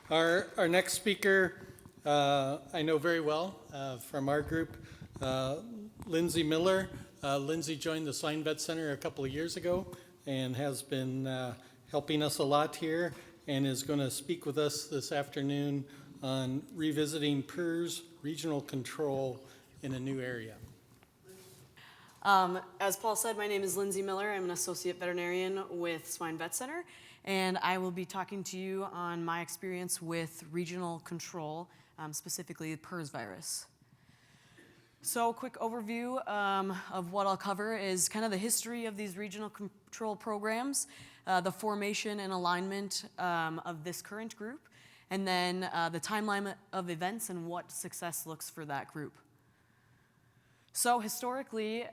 Our next speaker, I know very well from our group, Lindsay Miller. Lindsay joined the Swine Vet Center a couple of years ago and has been helping us a lot here and is going to speak with us this afternoon on revisiting PRRS regional control in a new area. As Paul said, my name is Lindsay Miller. I'm an associate veterinarian with Swine Vet Center, and I will be talking to you on my experience with regional control, specifically the PRRS virus. So a quick overview of what I'll cover is kind of the history of these regional control programs, the formation and alignment of this current group, and then the timeline of events and what success looks for that group. So historically,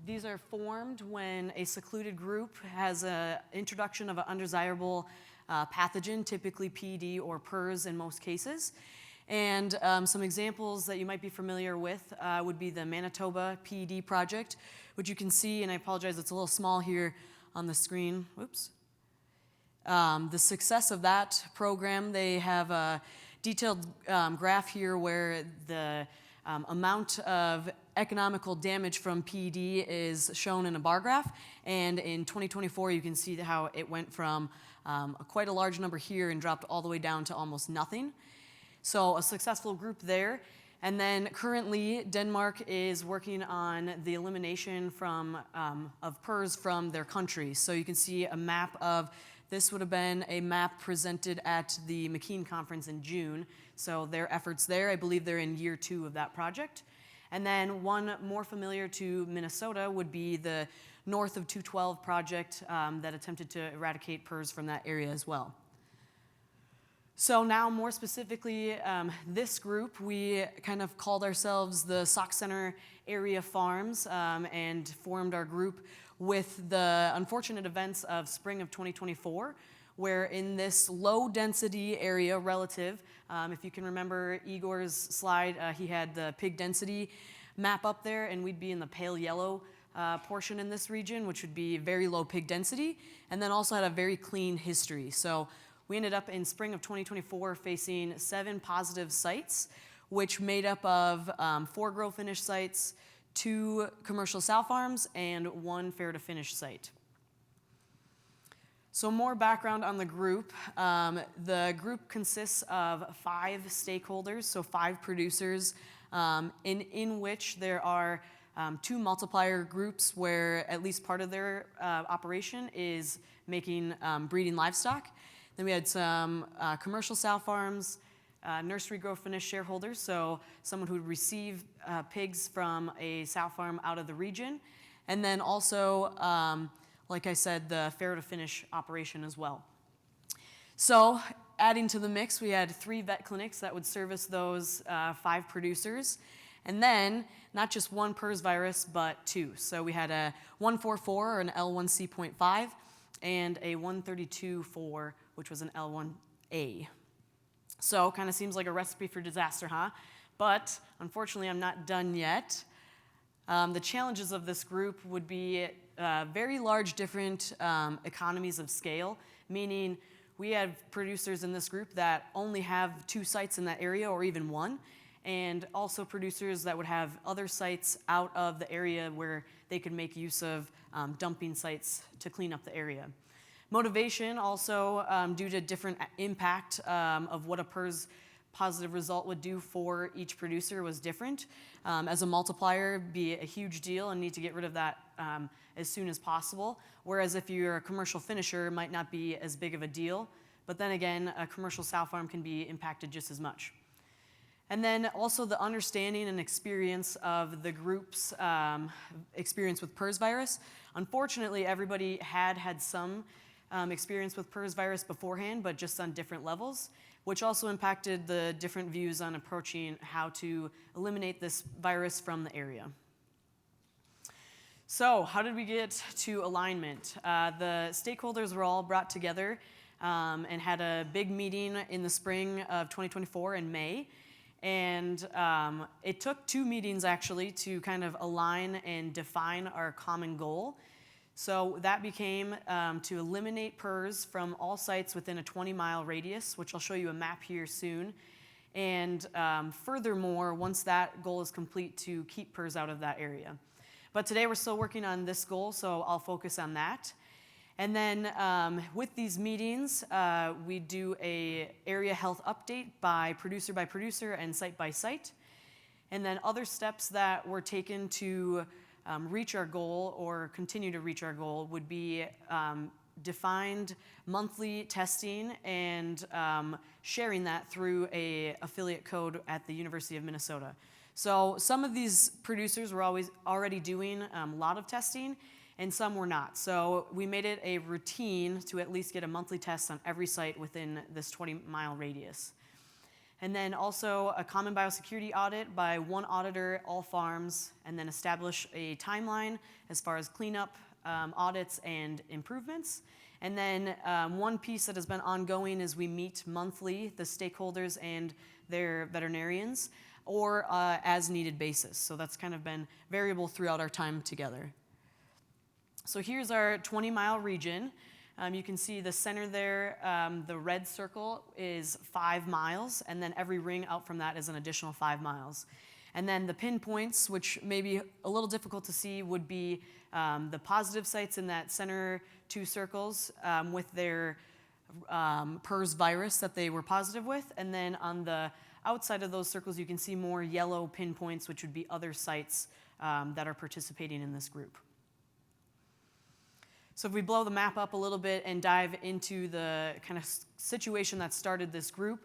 these are formed when a secluded group has an introduction of an undesirable pathogen, typically PD or PRRS in most cases. And some examples that you might be familiar with would be the Manitoba PED project, which you can see, and I apologize, it's a little small here on the screen. Whoops. The success of that program, they have a detailed graph here where the amount of economical damage from PED is shown in a bar graph, and in 2024 you can see how it went from quite a large number here and dropped all the way down to almost nothing. So a successful group there. And then currently Denmark is working on the elimination of PRRS from their country. So you can see a map of, this would have been a map presented at the McKean conference in June. So their efforts there, I believe they're in year 2 of that project. And then one more familiar to Minnesota would be the North of 212 project that attempted to eradicate PRRS from that area as well. So now more specifically, this group, we kind of called ourselves the Sauk Center Area Farms and formed our group with the unfortunate events of spring of 2024, where in this low density area relative, if you can remember Igor's slide, he had the pig density map up there, and we'd be in the pale yellow portion in this region, which would be very low pig density, and then also had a very clean history. So we ended up in spring of 2024 facing 7 positive sites, which made up of 4 grow finish sites, 2 commercial sow farms, and 1 fair to finish site. So more background on the group. The group consists of 5 stakeholders, so 5 producers, in which there are 2 multiplier groups where at least part of their operation is making breeding livestock. Then we had some commercial sow farms, nursery grow finish shareholders, so someone who would receive pigs from a sow farm out of the region, and then also like I said, the fair to finish operation as well. So adding to the mix, we had 3 vet clinics that would service those 5 producers. And then not just 1 PRRS virus, but 2. So we had a 144 or an L1C.5 and a 132.4, which was an L1A. So kind of seems like a recipe for disaster, huh? But unfortunately, I'm not done yet. The challenges of this group would be very large different economies of scale, meaning we have producers in this group that only have 2 sites in that area or even 1, and also producers that would have other sites out of the area where they could make use of dumping sites to clean up the area. Motivation also, due to different impact of what a PRRS positive result would do for each producer was different. As a multiplier, be a huge deal and need to get rid of that as soon as possible. Whereas if you're a commercial finisher, it might not be as big of a deal. But then again, a commercial sow farm can be impacted just as much. And then also the understanding and experience of the group's experience with PRRS virus. Unfortunately, everybody had some experience with PRRS virus beforehand, but just on different levels, which also impacted the different views on approaching how to eliminate this virus from the area. So how did we get to alignment? The stakeholders were all brought together and had a big meeting in the spring of 2024 in May. And it took 2 meetings actually to kind of align and define our common goal. So that became to eliminate PRRS from all sites within a 20-mile radius, which I'll show you a map here soon. And furthermore, once that goal is complete, to keep PRRS out of that area. But today we're still working on this goal, so I'll focus on that. And then with these meetings, we do a area health update by producer and site by site. And then other steps that were taken to reach our goal or continue to reach our goal would be defined monthly testing and sharing that through a affiliate code at the University of Minnesota. So some of these producers were already doing a lot of testing, and some were not. So we made it a routine to at least get a monthly test on every site within this 20-mile radius. And then also a common biosecurity audit by one auditor, all farms, and then establish a timeline as far as cleanup, audits, and improvements. And then one piece that has been ongoing is we meet monthly, the stakeholders and their veterinarians, or as needed basis. So that's kind of been variable throughout our time together. So here's our 20-mile region. You can see the center there, the red circle is 5 miles, and then every ring out from that is an additional 5 miles. And then the pinpoints, which may be a little difficult to see, would be the positive sites in that center 2 circles with their PRRS virus that they were positive with. And then on the outside of those circles, you can see more yellow pinpoints, which would be other sites that are participating in this group. So if we blow the map up a little bit and dive into the kind of situation that started this group,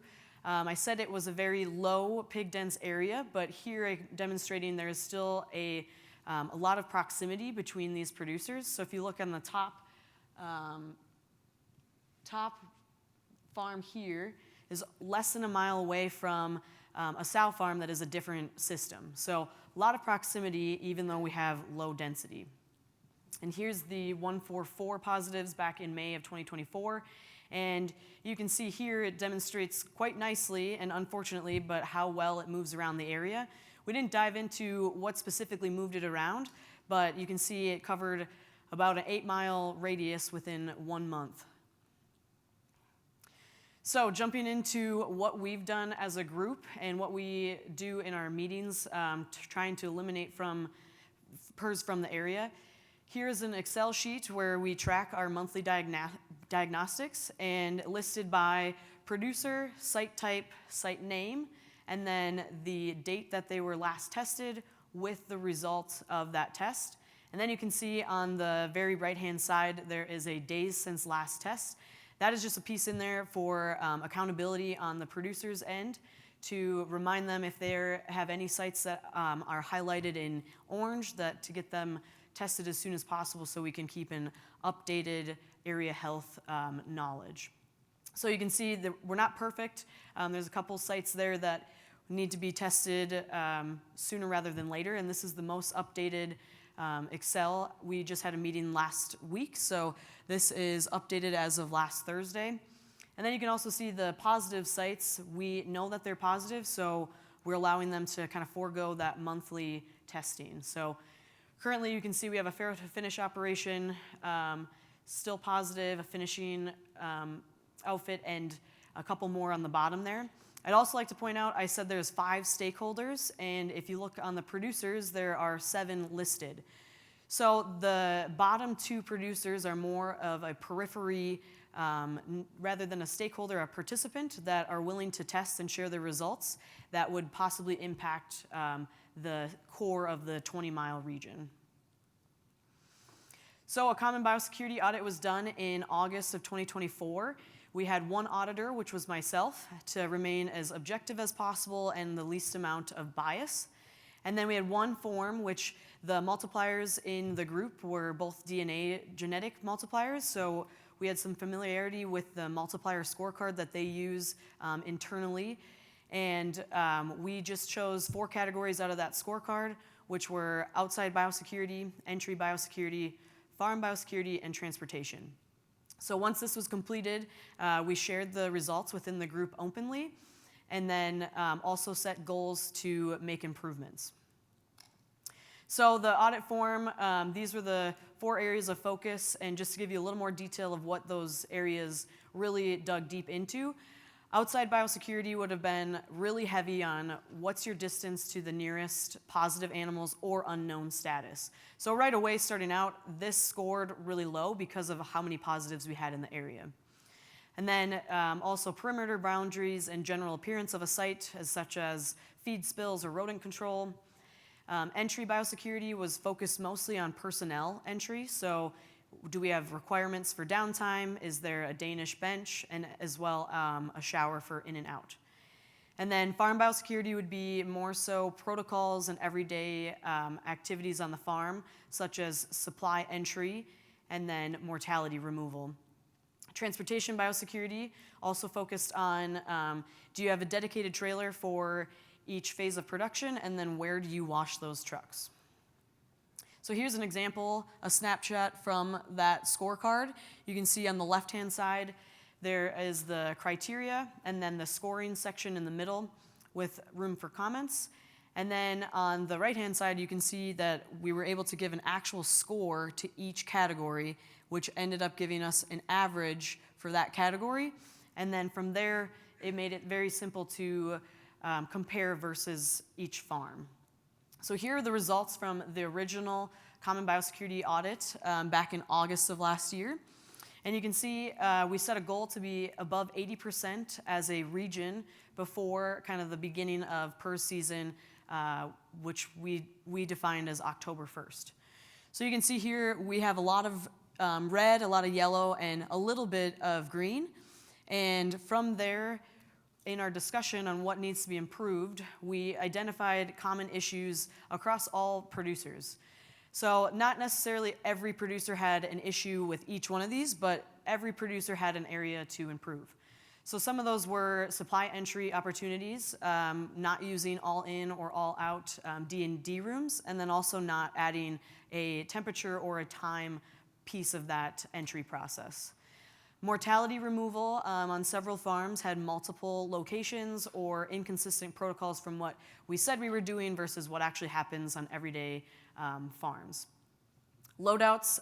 I said it was a very low pig dense area, but here I'm demonstrating there is still a lot of proximity between these producers. So if you look on the top farm here is less than a mile away from a sow farm that is a different system. So a lot of proximity even though we have low density. And here's the 144 positives back in May of 2024. And you can see here it demonstrates quite nicely and unfortunately, but how well it moves around the area. We didn't dive into what specifically moved it around, but you can see it covered about an 8-mile radius within 1 month. So jumping into what we've done as a group and what we do in our meetings, trying to eliminate PRRS from the area. Here's an Excel sheet where we track our monthly diagnostics and listed by producer, site type, site name, and then the date that they were last tested with the results of that test. And then you can see on the very right-hand side, there is a days since last test. That is just a piece in there for accountability on the producer's end to remind them if they have any sites that are highlighted in orange to get them tested as soon as possible so we can keep an updated area health knowledge. So you can see that we're not perfect. There's a couple sites there that need to be tested sooner rather than later, and this is the most updated Excel. We just had a meeting last week, so this is updated as of last Thursday. And then you can also see the positive sites. We know that they're positive, so we're allowing them to kind of forego that monthly testing. So currently, you can see we have a farrow to finish operation, still positive, a finishing outfit, and a couple more on the bottom there. I'd also like to point out, I said there's 5 stakeholders, and if you look on the producers, there are 7 listed. So the bottom 2 producers are more of a periphery, rather than a stakeholder, a participant that are willing to test and share their results that would possibly impact the core of the 20-mile region. So a common biosecurity audit was done in August of 2024. We had one auditor, which was myself, to remain as objective as possible and the least amount of bias. And then we had one form, which the multipliers in the group were both DNA genetic multipliers. So we had some familiarity with the multiplier scorecard that they use internally. And we just chose 4 categories out of that scorecard, which were outside biosecurity, entry biosecurity, farm biosecurity, and transportation. So once this was completed, we shared the results within the group openly, and then also set goals to make improvements. So the audit form, these were the 4 areas of focus, and just to give you a little more detail of what those areas really dug deep into. Outside biosecurity would have been really heavy on what's your distance to the nearest positive animals or unknown status. So right away, starting out, this scored really low because of how many positives we had in the area. And then also perimeter boundaries and general appearance of a site, as such as feed spills or rodent control. Entry biosecurity was focused mostly on personnel entry. So do we have requirements for downtime? Is there a Danish bench? And as well a shower for in and out. And then farm biosecurity would be more so protocols and everyday activities on the farm, such as supply entry and then mortality removal. Transportation biosecurity also focused on do you have a dedicated trailer for each phase of production, and then where do you wash those trucks? So here's an example, a snapshot from that scorecard. You can see on the left-hand side there is the criteria, and then the scoring section in the middle with room for comments. And then on the right-hand side, you can see that we were able to give an actual score to each category, which ended up giving us an average for that category. And then from there, it made it very simple to compare versus each farm. So here are the results from the original Common Biosecurity Audit back in August of last year. And you can see we set a goal to be above 80% as a region before kind of the beginning of PRRS season, which we defined as October 1st. So you can see here we have a lot of red, a lot of yellow, and a little bit of green. And from there, in our discussion on what needs to be improved, we identified common issues across all producers. So not necessarily every producer had an issue with each one of these, but every producer had an area to improve. So some of those were supply entry opportunities, not using all in or all out D&D rooms, and then also not adding a temperature or a time piece of that entry process. Mortality removal on several farms had multiple locations or inconsistent protocols from what we said we were doing versus what actually happens on everyday farms. Loadouts,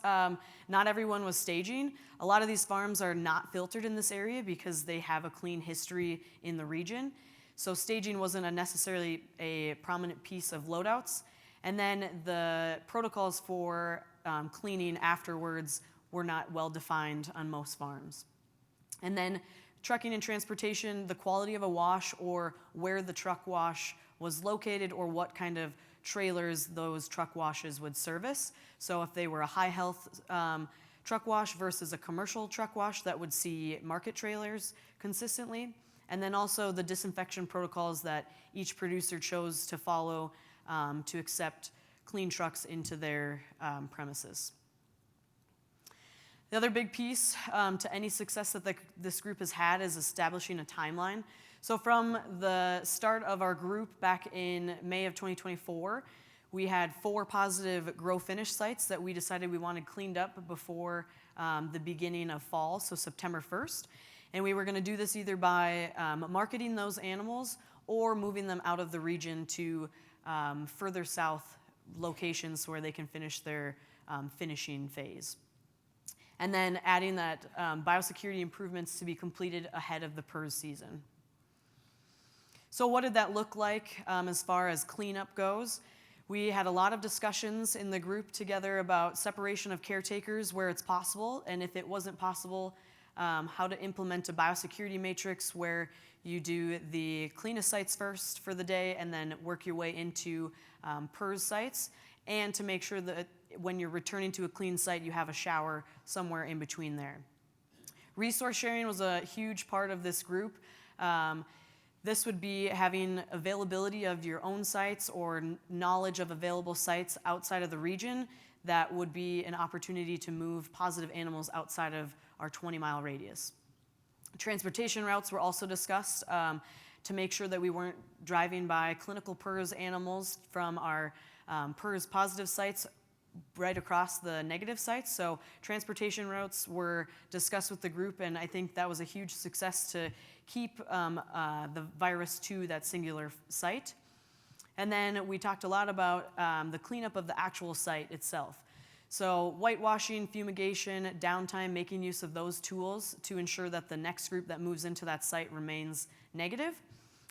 not everyone was staging. A lot of these farms are not filtered in this area because they have a clean history in the region. So staging wasn't necessarily a prominent piece of loadouts. And then the protocols for cleaning afterwards were not well defined on most farms. And then trucking and transportation, the quality of a wash or where the truck wash was located or what kind of trailers those truck washes would service. So if they were a high health truck wash versus a commercial truck wash that would see market trailers consistently. And then also the disinfection protocols that each producer chose to follow to accept clean trucks into their premises. The other big piece to any success that this group has had is establishing a timeline. So from the start of our group back in May of 2024, we had 4 positive grow finish sites that we decided we wanted cleaned up before the beginning of fall, so September 1st. And we were going to do this either by marketing those animals or moving them out of the region to further south locations where they can finish their finishing phase. And then adding that biosecurity improvements to be completed ahead of the PRRS season. So what did that look like as far as cleanup goes? We had a lot of discussions in the group together about separation of caretakers where it's possible, and if it wasn't possible, how to implement a biosecurity matrix where you do the cleanest sites first for the day and then work your way into PRRS sites, and to make sure that when you're returning to a clean site, you have a shower somewhere in between there. Resource sharing was a huge part of this group. This would be having availability of your own sites or knowledge of available sites outside of the region that would be an opportunity to move positive animals outside of our 20-mile radius. Transportation routes were also discussed to make sure that we weren't driving by clinical PRRS animals from our PRRS positive sites right across the negative sites. So transportation routes were discussed with the group, and I think that was a huge success to keep the virus to that singular site. And then we talked a lot about the cleanup of the actual site itself. So whitewashing, fumigation, downtime, making use of those tools to ensure that the next group that moves into that site remains negative.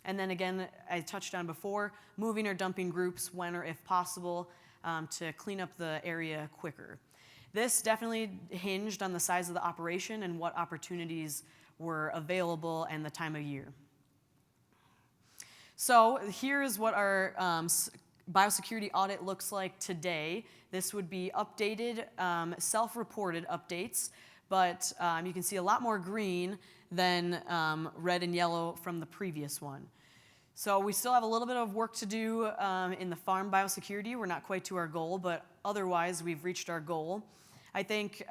And then again, I touched on before, moving or dumping groups when or if possible to clean up the area quicker. This definitely hinged on the size of the operation and what opportunities were available and the time of year. So here's what our biosecurity audit looks like today. This would be updated, self-reported updates, but you can see a lot more green than red and yellow from the previous one. So we still have a little bit of work to do in the farm biosecurity. We're not quite to our goal, but otherwise we've reached our goal. I think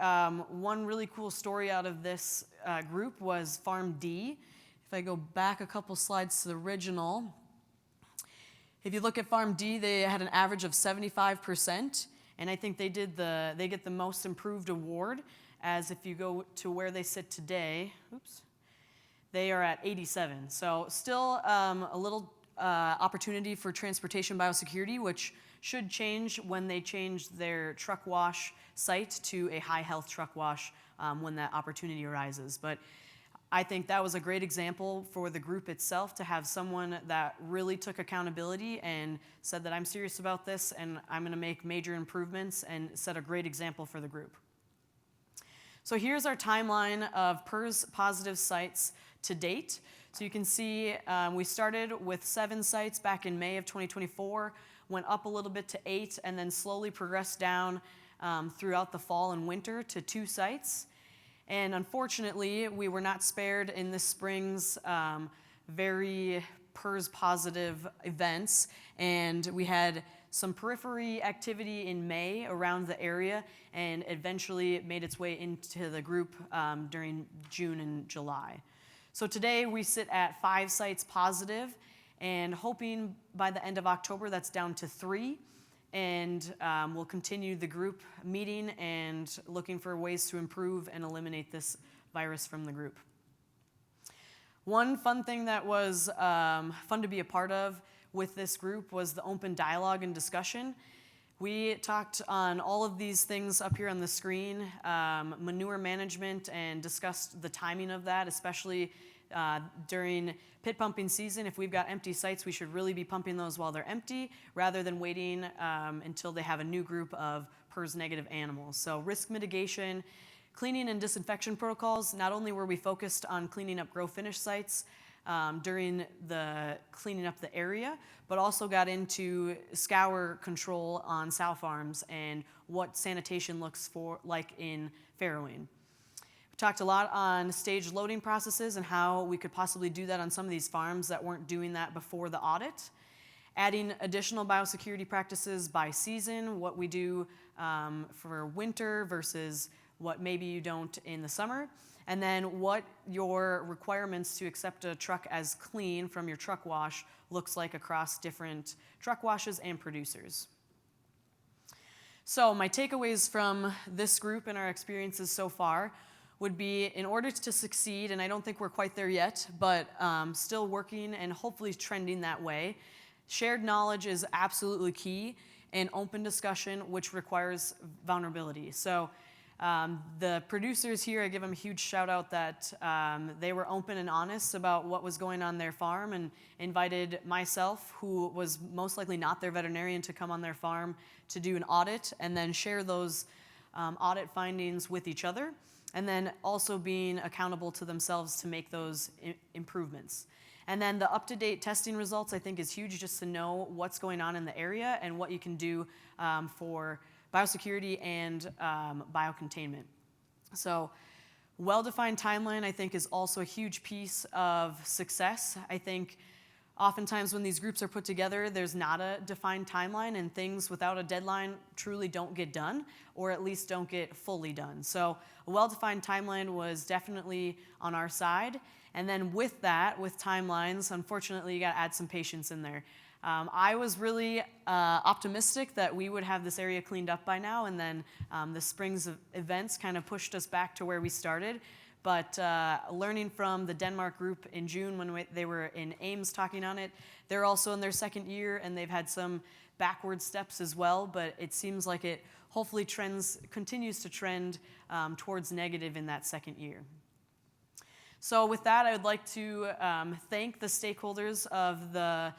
one really cool story out of this group was Farm D. If I go back a couple slides to the original, if you look at Farm D, they had an average of 75%, and I think they get the most improved award, as if you go to where they sit today, they are at 87. So still a little opportunity for transportation biosecurity, which should change when they change their truck wash site to a high health truck wash when that opportunity arises. But I think that was a great example for the group itself to have someone that really took accountability and said that I'm serious about this and I'm going to make major improvements and set a great example for the group. So here's our timeline of PRRS positive sites to date. So you can see we started with 7 sites back in May of 2024, went up a little bit to 8, and then slowly progressed down throughout the fall and winter to 2 sites. And unfortunately, we were not spared in this spring's very PRRS positive events, and we had some periphery activity in May around the area, and eventually it made its way into the group during June and July. So today we sit at 5 sites positive, and hoping by the end of October that's down to 3. And we'll continue the group meeting and looking for ways to improve and eliminate this virus from the group. One fun thing that was fun to be a part of with this group was the open dialogue and discussion. We talked on all of these things up here on the screen, manure management, and discussed the timing of that, especially during pit pumping season. If we've got empty sites, we should really be pumping those while they're empty rather than waiting until they have a new group of PRRS negative animals. So risk mitigation, cleaning and disinfection protocols. Not only were we focused on cleaning up grow finish sites during the cleaning up the area, but also got into scour control on sow farms and what sanitation looks like in farrowing. Talked a lot on stage loading processes and how we could possibly do that on some of these farms that weren't doing that before the audit. Adding additional biosecurity practices by season, what we do for winter versus what maybe you don't in the summer. And then what your requirements to accept a truck as clean from your truck wash looks like across different truck washes and producers. So my takeaways from this group and our experiences so far would be, in order to succeed, and I don't think we're quite there yet, but still working and hopefully trending that way, shared knowledge is absolutely key, and open discussion, which requires vulnerability. So the producers here, I give them a huge shout out that they were open and honest about what was going on their farm and invited myself, who was most likely not their veterinarian, to come on their farm to do an audit and then share those audit findings with each other, and then also being accountable to themselves to make those improvements. And then the up-to-date testing results, I think, is huge, just to know what's going on in the area and what you can do for biosecurity and biocontainment. So well-defined timeline, I think, is also a huge piece of success. I think oftentimes when these groups are put together, there's not a defined timeline, and things without a deadline truly don't get done, or at least don't get fully done. So a well-defined timeline was definitely on our side. And then with that, with timelines, unfortunately, you got to add some patience in there. I was really optimistic that we would have this area cleaned up by now, and then the spring's events kind of pushed us back to where we started. But learning from the Denmark group in June when they were in Ames talking on it, they're also in their second year, and they've had some backward steps as well, but it seems like it hopefully continues to trend towards negative in that second year. So with that, I would like to thank the stakeholders of the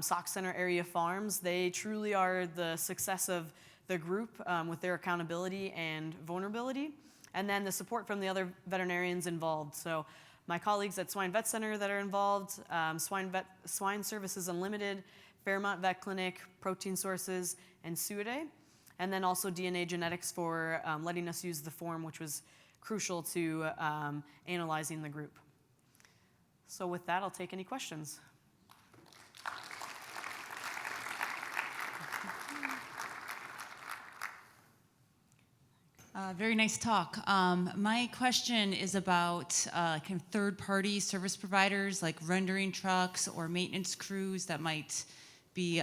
Sauk Center area farms. They truly are the success of the group with their accountability and vulnerability, and then the support from the other veterinarians involved. So my colleagues at Swine Vet Center that are involved, Swine Services Unlimited, Fairmont Vet Clinic, Protein Sources, and Suidae, and then also DNA Genetics for letting us use the form, which was crucial to analyzing the group. So with that, I'll take any questions. Very nice talk. My question is about kind of third-party service providers like rendering trucks or maintenance crews that might be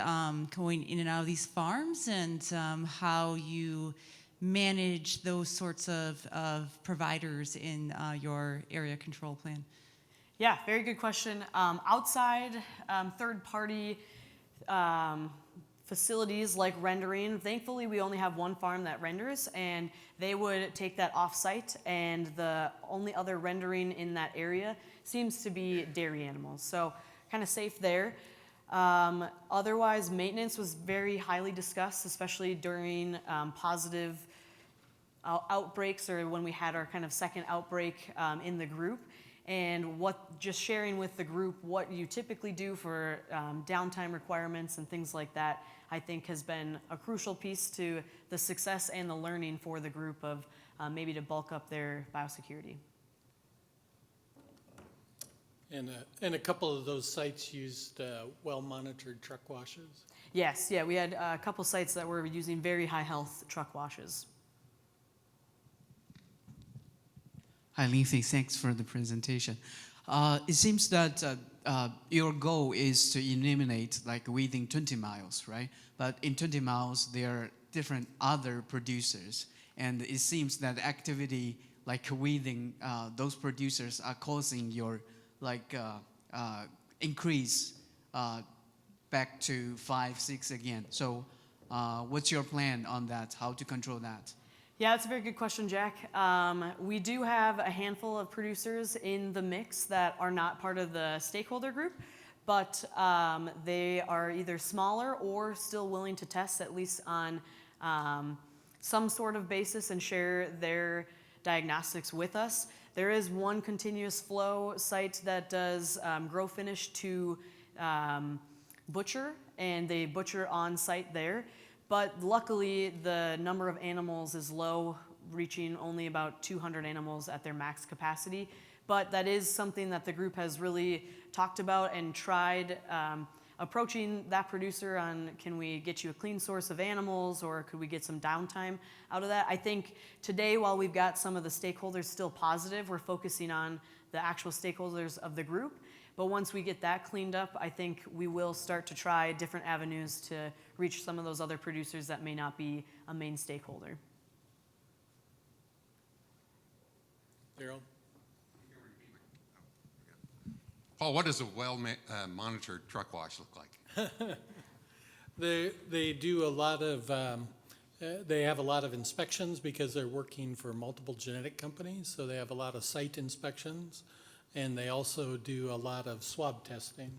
going in and out of these farms, and how you manage those sorts of providers in your area control plan. Yeah, very good question. Outside third-party facilities like rendering, thankfully we only have one farm that renders, and they would take that off-site, and the only other rendering in that area seems to be dairy animals, so kind of safe there. Otherwise, maintenance was very highly discussed, especially during positive outbreaks, or when we had our kind of second outbreak in the group. And just sharing with the group what you typically do for downtime requirements and things like that, I think has been a crucial piece to the success and the learning for the group of maybe to bulk up their biosecurity. And a couple of those sites used well-monitored truck washes? Yes, yeah, we had a couple sites that were using very high health truck washes. Hi, Lindsay. Thanks for the presentation. It seems that your goal is to eliminate like within 20 miles, right? But in 20 miles, there are different other producers. And it seems that activity like within those producers are causing your like increase back to 5, 6 again. So what's your plan on that? How to control that? Yeah, that's a very good question, Jack. We do have a handful of producers in the mix that are not part of the stakeholder group, but they are either smaller or still willing to test, at least on some sort of basis, and share their diagnostics with us. There is one continuous flow site that does grow finish to butcher, and they butcher on site there. But luckily, the number of animals is low, reaching only about 200 animals at their max capacity. But that is something that the group has really talked about and tried approaching that producer on, can we get you a clean source of animals, or could we get some downtime out of that? I think today, while we've got some of the stakeholders still positive, we're focusing on the actual stakeholders of the group. But once we get that cleaned up, I think we will start to try different avenues to reach some of those other producers that may not be a main stakeholder. Daryl? Paul, what does a well-monitored truck wash look like? They do a lot of, they have a lot of inspections because they're working for multiple genetic companies, so they have a lot of site inspections, and they also do a lot of swab testing.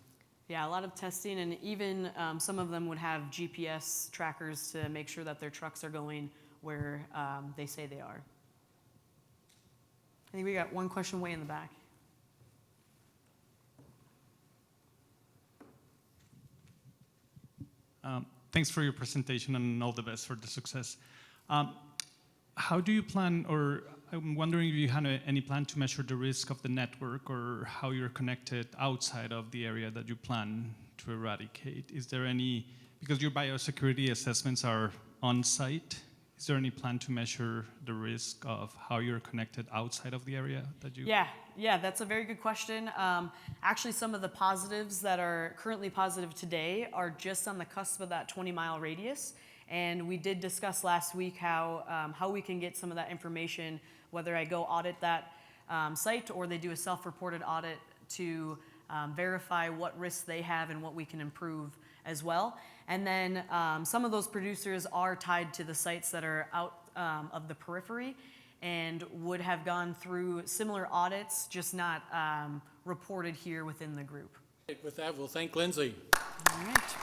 Yeah, a lot of testing, and even some of them would have GPS trackers to make sure that their trucks are going where they say they are. I think we got one question way in the back. Thanks for your presentation and all the best for the success. How do you plan, or I'm wondering if you have any plan to measure the risk of the network, or how you're connected outside of the area that you plan to eradicate? Is there any, because your biosecurity assessments are on site, is there any plan to measure the risk of how you're connected outside of the area that you? Yeah, that's a very good question. Actually, some of the positives that are currently positive today are just on the cusp of that 20-mile radius. And we did discuss last week how we can get some of that information, whether I go audit that site or they do a self-reported audit to verify what risks they have and what we can improve as well. And then some of those producers are tied to the sites that are out of the periphery and would have gone through similar audits, just not reported here within the group. With that, we'll thank Lindsay. All right.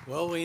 Well, we